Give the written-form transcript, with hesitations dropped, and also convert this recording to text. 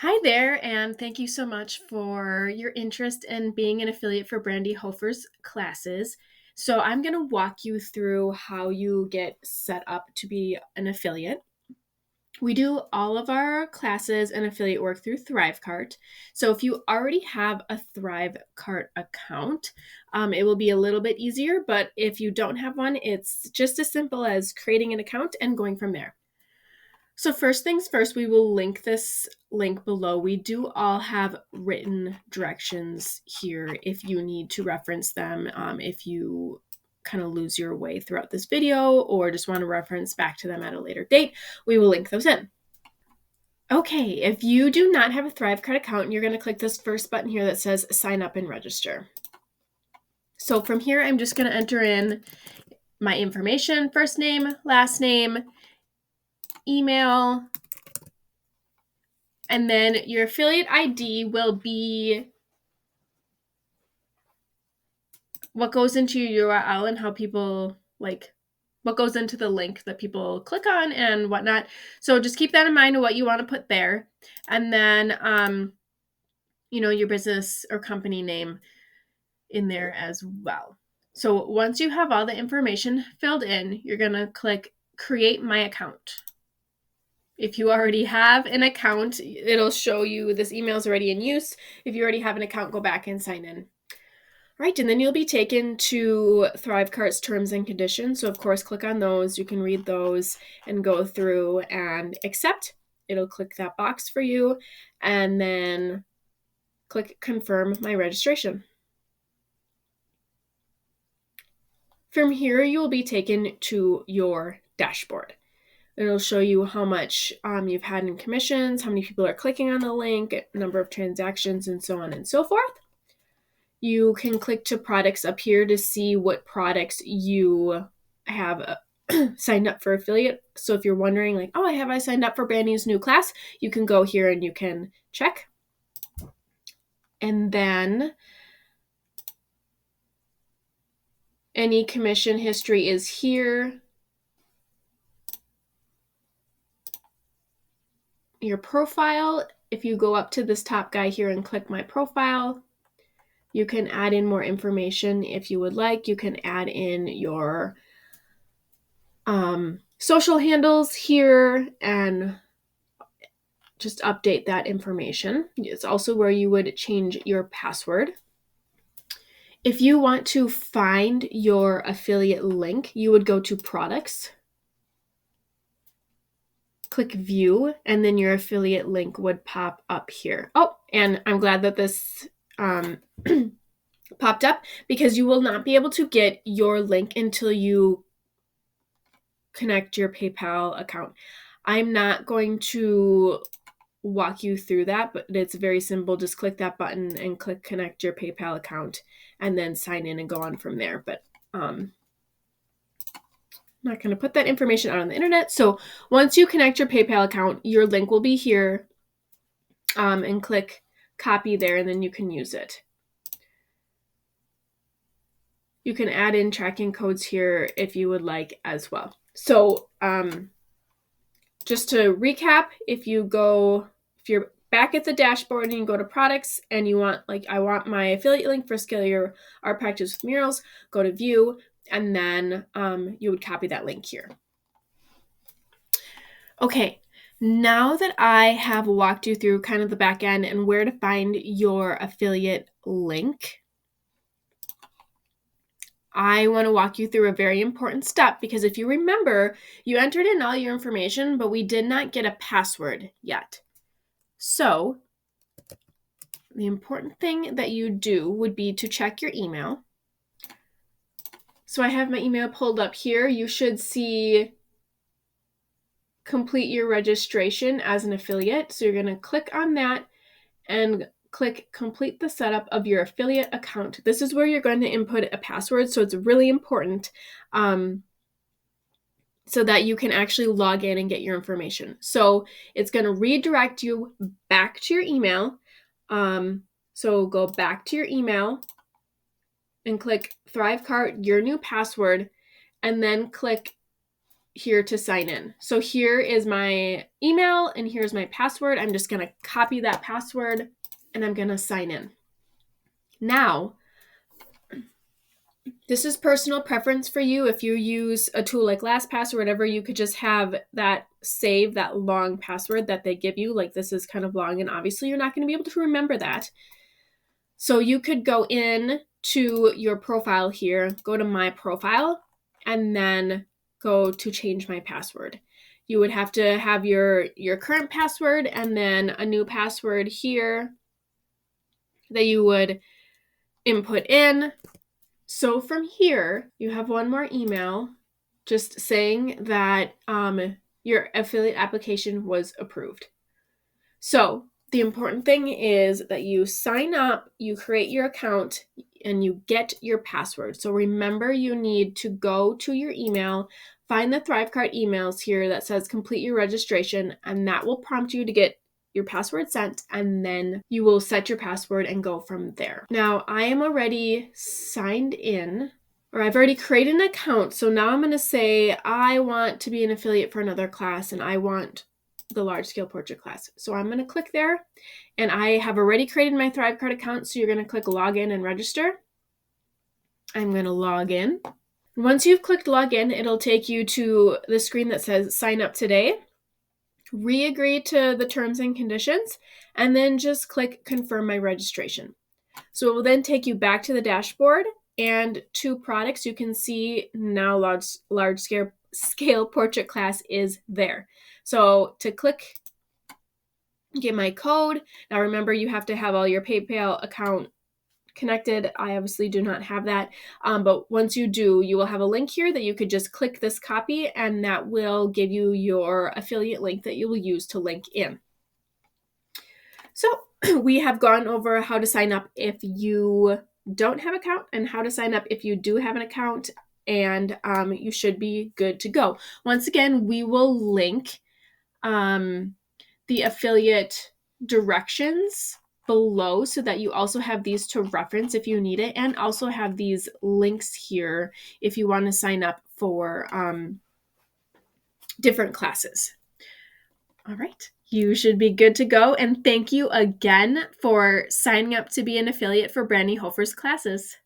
Hi there, and thank you so much for your interest in being an affiliate for Brandy Hofer's classes. So, I'm going to walk you through how you get set up to be an affiliate. We do all of our classes and affiliate work through ThriveCart. So, if you already have a ThriveCart account, it will be a little bit easier. But if you don't have one, it's just as simple as creating an account and going from there. So first things first, we will link this link below. We do all have written directions here if you need to reference them, if you kind of lose your way throughout this video or just want to reference back to them at a later date, we will link those in. Okay, if you do not have a ThriveCard account, you're going to click this first button here that says sign up and register. So from here, I'm just going to enter in my information, first name, last name, email, and then your affiliate ID will be what goes into your URL and how people what goes into the link that people click on and whatnot. So just keep that in mind of what you want to put there. And then, your business or company name in there as well. So once you have all the information filled in, you're going to click create my account. If you already have an account, it'll show you this email is already in use. If you already have an account, go back and sign in. Right, and then you'll be taken to ThriveCart's terms and conditions. So of course, click on those. You can read those and go through and accept. It'll click that box for you and then click confirm my registration. From here, you will be taken to your dashboard. It'll show you how much you've had in commissions, how many people are clicking on the link, number of transactions, and so on and so forth. You can click to products up here to see what products you have signed up for affiliate. So if you're wondering like, oh, have I signed up for Brandy's new class? You can go here and you can check. And then any commission history is here. Your profile, if you go up to this top guy here and click my profile, you can add in more information if you would like. You can add in your social handles here and just update that information. It's also where you would change your password. If you want to find your affiliate link, you would go to products, click view, and then your affiliate link would pop up here. Oh, and I'm glad that this popped up because you will not be able to get your link until you connect your PayPal account. I'm not going to walk you through that, but it's very simple. Just click that button and click connect your PayPal account and then sign in and go on from there. But I'm not going to put that information out on the internet. So once you connect your PayPal account, your link will be here and click copy there and then you can use it. You can add in tracking codes here if you would like as well. So just to recap, if you're back at the dashboard and you go to products and you want, like, I want my affiliate link for Scale Your Art Practice with Murals, go to view, and then you would copy that link here. Okay, now that I have walked you through kind of the back end and where to find your affiliate link, I want to walk you through a very important step because if you remember, you entered in all your information, but we did not get a password yet. So the important thing that you do would be to check your email. So I have my email pulled up here. You should see complete your registration as an affiliate. So you're going to click on that and click complete the setup of your affiliate account. This is where you're going to input a password. So it's really important so that you can actually log in and get your information. So it's going to redirect you back to your email. So go back to your email and click ThriveCart, your new password, and then click here to sign in. So here is my email and here's my password. I'm just going to copy that password and I'm going to sign in. Now, this is personal preference for you. If you use a tool like LastPass or whatever, you could just have that save that long password that they give you. Like this is kind of long and obviously you're not going to be able to remember that. So you could go in to your profile here, go to my profile, and then go to change my password. You would have to have your current password and then a new password here that you would input in. So from here, you have one more email just saying that your affiliate application was approved. So the important thing is that you sign up, you create your account, and you get your password. So remember, you need to go to your email, find the ThriveCart emails here that says complete your registration, and that will prompt you to get your password sent, and then you will set your password and go from there. Now, I am already signed in, or I've already created an account. So now I'm going to say I want to be an affiliate for another class, and I want the large scale portrait class. So I'm going to click there, and I have already created my ThriveCart account. So you're going to click login and register. I'm going to log in. Once you've clicked login, it'll take you to the screen that says sign up today. Re-agree to the terms and conditions, and then just click confirm my registration. So it will then take you back to the dashboard and to products. You can see now large scale portrait class is there. So to click, get my code. Now remember, you have to have all your PayPal account connected. I obviously do not have that, but once you do, you will have a link here that you could just click this copy, and that will give you your affiliate link that you will use to link in. So we have gone over how to sign up if you don't have an account and how to sign up if you do have an account, and you should be good to go. Once again, we will link the affiliate directions below so that you also have these to reference if you need it, and also have these links here if you want to sign up for different classes. All right, you should be good to go, and thank you again for signing up to be an affiliate for Brandy Hofer's classes.